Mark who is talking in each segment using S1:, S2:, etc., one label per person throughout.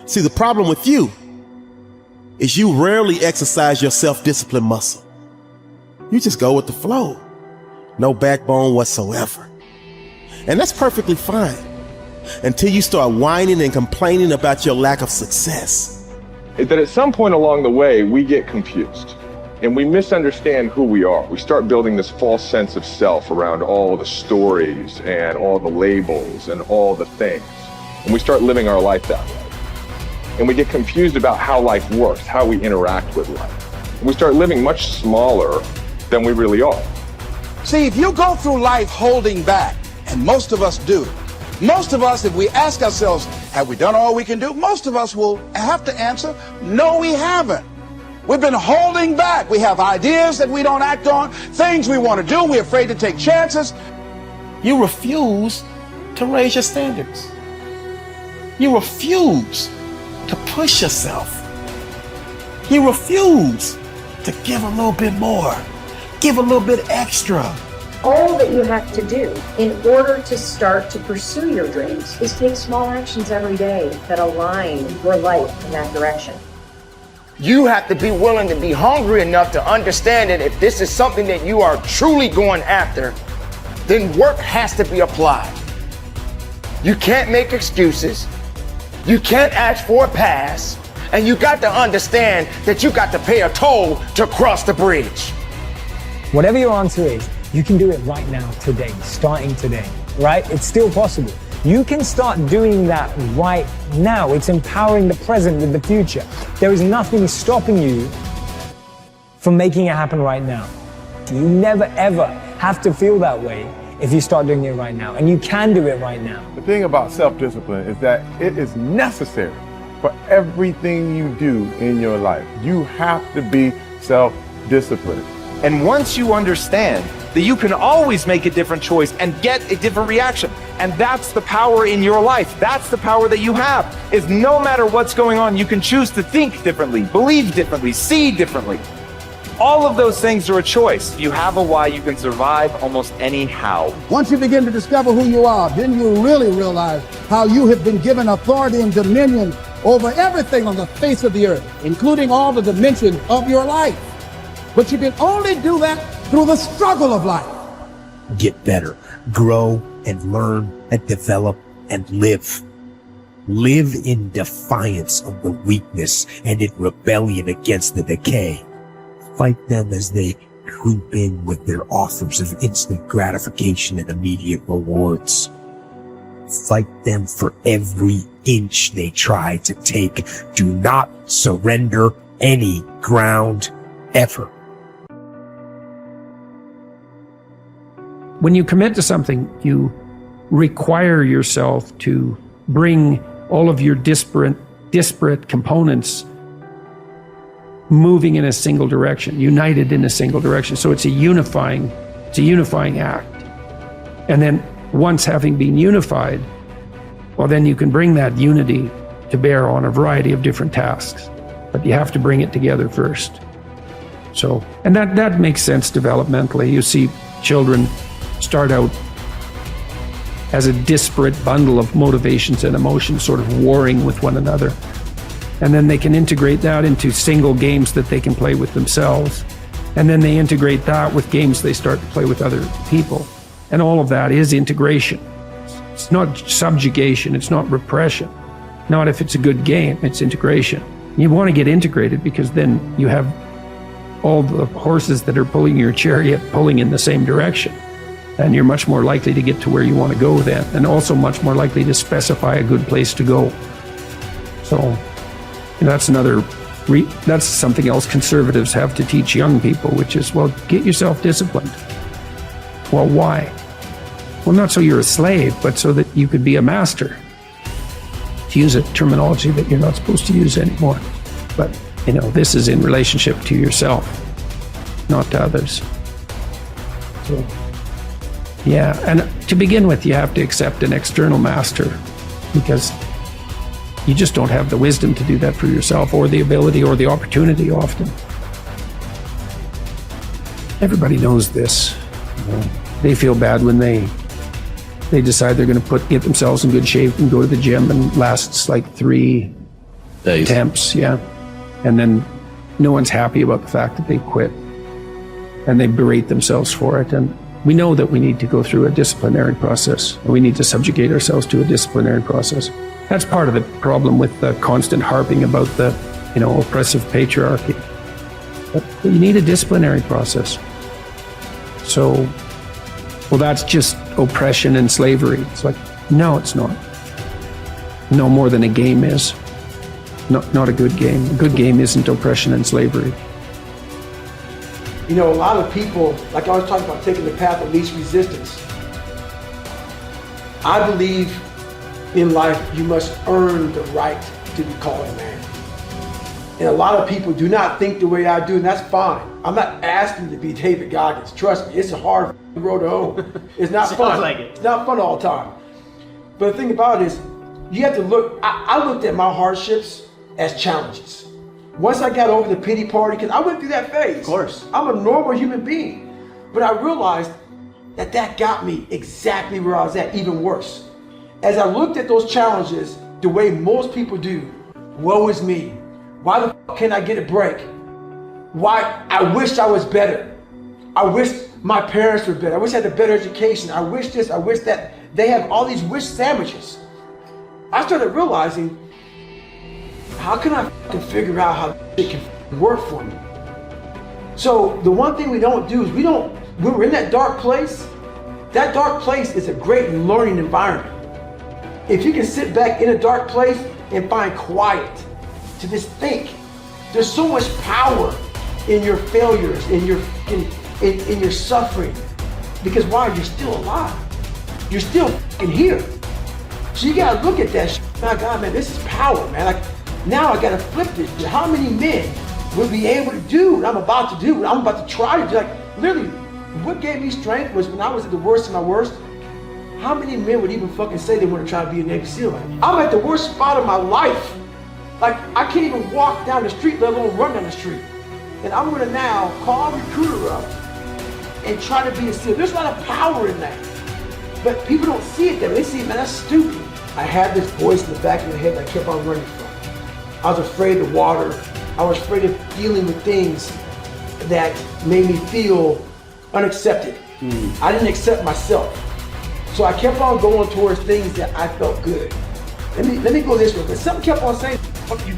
S1: See, the problem with you is you rarely exercise your self-discipline muscle. You just go with the flow. No backbone whatsoever. And that's perfectly fine until you start whining and complaining about your lack of success.
S2: That at some point along the way, we get confused and we misunderstand who we are. We start building this false sense of self around all the stories and all the labels and all the things. And we start living our life that way. And we get confused about how life works, how we interact with life. And we start living much smaller than we really are.
S3: See, if you go through life holding back, and most of us do, most of us, if we ask ourselves, have we done all we can do? Most of us will have to answer, no, we haven't. We've been holding back. We have ideas that we don't act on, things we want to do. We're afraid to take chances.
S1: You refuse to raise your standards. You refuse to push yourself. You refuse to give a little bit more, give a little bit extra.
S4: All that you have to do in order to start to pursue your dreams is take small actions every day that align your life in that direction.
S5: You have to be willing to be hungry enough to understand that if this is something that you are truly going after, then work has to be applied. You can't make excuses. You can't ask for a pass. And you got to understand that you got to pay a toll to cross the bridge.
S6: Whatever your answer is, you can do it right now, today, starting today, right? It's still possible. You can start doing that right now. It's empowering the present with the future. There is nothing stopping you from making it happen right now. You never ever have to feel that way if you start doing it right now. And you can do it right now.
S7: The thing about self-discipline is that it is necessary for everything you do in your life. You have to be self-disciplined.
S8: And once you understand that you can always make a different choice and get a different reaction, and that's the power in your life, that's the power that you have, is no matter what's going on, you can choose to think differently, believe differently, see differently. All of those things are a choice. If you have a why, you can survive almost any how.
S9: Once you begin to discover who you are, then you really realize how you have been given authority and dominion over everything on the face of the earth, including all the dimensions of your life. But you can only do that through the struggle of life.
S10: Get better, grow and learn and develop and live. Live in defiance of the weakness and in rebellion against the decay. Fight them as they creep in with their offers of instant gratification and immediate rewards. Fight them for every inch they try to take. Do not surrender any ground ever.
S11: When you commit to something, you require yourself to bring all of your disparate components moving in a single direction, united in a single direction. So it's a unifying act. And then once having been unified, well, then you can bring that unity to bear on a variety of different tasks. But you have to bring it together first. So, and that makes sense developmentally. You see children start out as a disparate bundle of motivations and emotions sort of warring with one another. And then they can integrate that into single games that they can play with themselves. And then they integrate that with games they start to play with other people. And all of that is integration. It's not subjugation, it's not repression. Not if it's a good game, it's integration. You want to get integrated because then you have all the horses that are pulling your chariot pulling in the same direction. And you're much more likely to get to where you want to go then, and also much more likely to specify a good place to go. So that's that's something else conservatives have to teach young people, which is, well, get yourself disciplined. Well, why? Well, not so you're a slave, but so that you could be a master. To use a terminology that you're not supposed to use anymore. But, this is in relationship to yourself, not to others. So, yeah, and to begin with, you have to accept an external master because you just don't have the wisdom to do that for yourself, or the ability or the opportunity often. Everybody knows this. They feel bad when they decide they're going to get themselves in good shape and go to the gym, and lasts like 3 attempts, yeah. And then no one's happy about the fact that they quit. And they berate themselves for it. And we know that we need to go through a disciplinary process. We need to subjugate ourselves to a disciplinary process. That's part of the problem with the constant harping about the, oppressive patriarchy. But you need a disciplinary process. So, well, that's just oppression and slavery. It's like, no, it's not. No more than a game is. Not a good game. A good game isn't oppression and slavery.
S12: A lot of people, like I was talking about, taking the path of least resistance. I believe in life you must earn the right to be called a man. And a lot of people do not think the way I do, and that's fine. I'm not asking you to be David Goggins. Trust me, it's a hard road to hoe. It's not fun. Like it. It's not fun all the time. But the thing about it is, you have to look, I looked at my hardships as challenges. Once I got over the pity party, because I went through that phase. Of course. I'm a normal human being. But I realized that got me exactly where I was at, even worse. As I looked at those challenges, the way most people do, woe is me. Why the fuck can't I get a break? Why? I wish I was better. I wish my parents were better. I wish I had a better education. I wish this, I wish that. They have all these wish sandwiches. I started realizing, how can I figure out how it can work for me? So the one thing we don't do is when we're in that dark place is a great learning environment. If you can sit back in a dark place and find quiet to just think, there's so much power in your failures, in your suffering. Because why? You're still alive. You're still here. So you gotta look at that shit. My God, man, this is power, man. Like, now I gotta flip this. How many men will be able to do what I'm about to do, what I'm about to try to do? Like, literally, what gave me strength was when I was at the worst of my worst. How many men would even fucking say they want to try to be a Navy SEAL? I'm at the worst spot of my life. Like, I can't even walk down the street, let alone run down the street. And I'm gonna now call a recruiter up and try to be a SEAL. There's a lot of power in that. But people don't see it that way. They see, man, that's stupid. I had this voice in the back of my head that I kept on running from. I was afraid of water. I was afraid of dealing with things that made me feel unaccepted. I didn't accept myself. So I kept on going towards things that I felt good. Let me go this way, but something kept on saying, fuck you,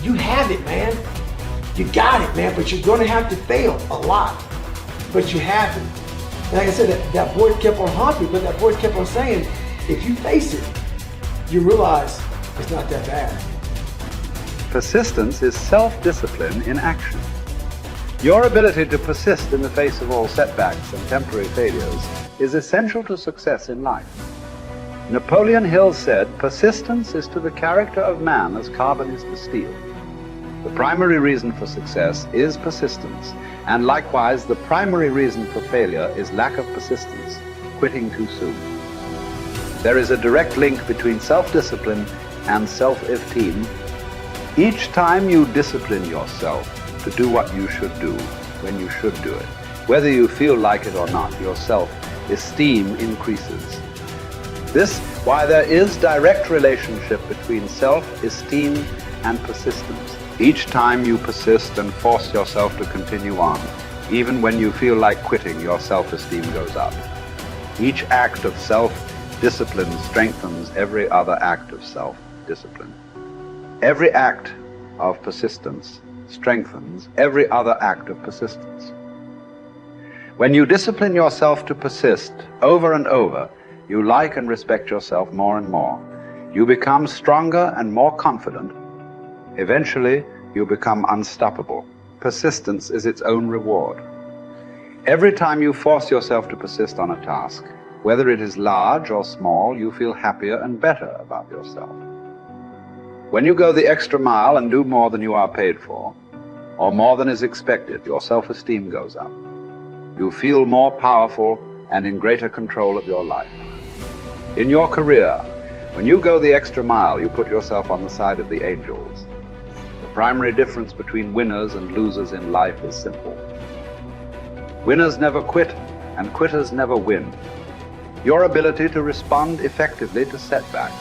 S12: you have it, man. You got it, man, but you're gonna have to fail a lot, but you have it. And like I said, that voice kept on haunting me, but that voice kept on saying, if you face it, you realize it's not that bad.
S13: Persistence is self-discipline in action. Your ability to persist in the face of all setbacks and temporary failures is essential to success in life. Napoleon Hill said, persistence is to the character of man as carbon is to steel. The primary reason for success is persistence, and likewise the primary reason for failure is lack of persistence, quitting too soon. There is a direct link between self-discipline and self-esteem. Each time you discipline yourself to do what you should do when you should do it, whether you feel like it or not, your self-esteem increases. This, why there is direct relationship between self-esteem and persistence. Each time you persist and force yourself to continue on, even when you feel like quitting, your self-esteem goes up. Each act of self-discipline strengthens every other act of self-discipline. Every act of persistence strengthens every other act of persistence. When you discipline yourself to persist over and over, you like and respect yourself more and more. You become stronger and more confident. Eventually, you become unstoppable. Persistence is its own reward. Every time you force yourself to persist on a task, whether it is large or small, you feel happier and better about yourself. When you go the extra mile and do more than you are paid for, or more than is expected, your self-esteem goes up. You feel more powerful and in greater control of your life. In your career, when you go the extra mile, you put yourself on the side of the angels. The primary difference between winners and losers in life is simple. Winners never quit, and quitters never win. Your ability to respond effectively to setbacks,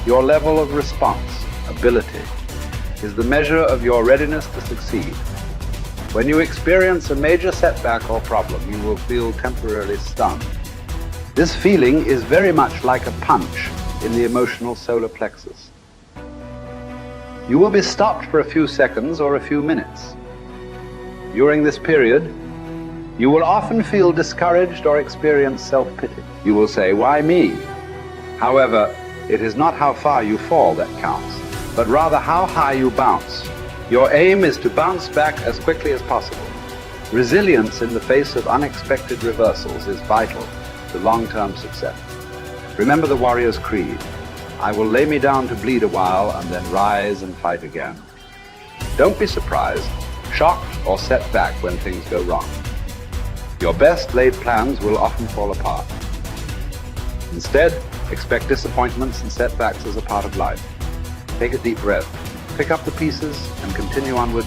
S13: your level of response, ability, is the measure of your readiness to succeed. When you experience a major setback or problem, you will feel temporarily stunned. This feeling is very much like a punch in the emotional solar plexus. You will be stopped for a few seconds or a few minutes. During this period, you will often feel discouraged or experience self-pity. You will say, "Why me?" However, it is not how far you fall that counts, but rather how high you bounce. Your aim is to bounce back as quickly as possible. Resilience in the face of unexpected reversals is vital to long-term success. Remember the warrior's creed. I will lay me down to bleed a while and then rise and fight again. Don't be surprised, shocked, or set back when things go wrong. Your best laid plans will often fall apart. Instead, expect disappointments and setbacks as a part of life. Take a deep breath, pick up the pieces, and continue onward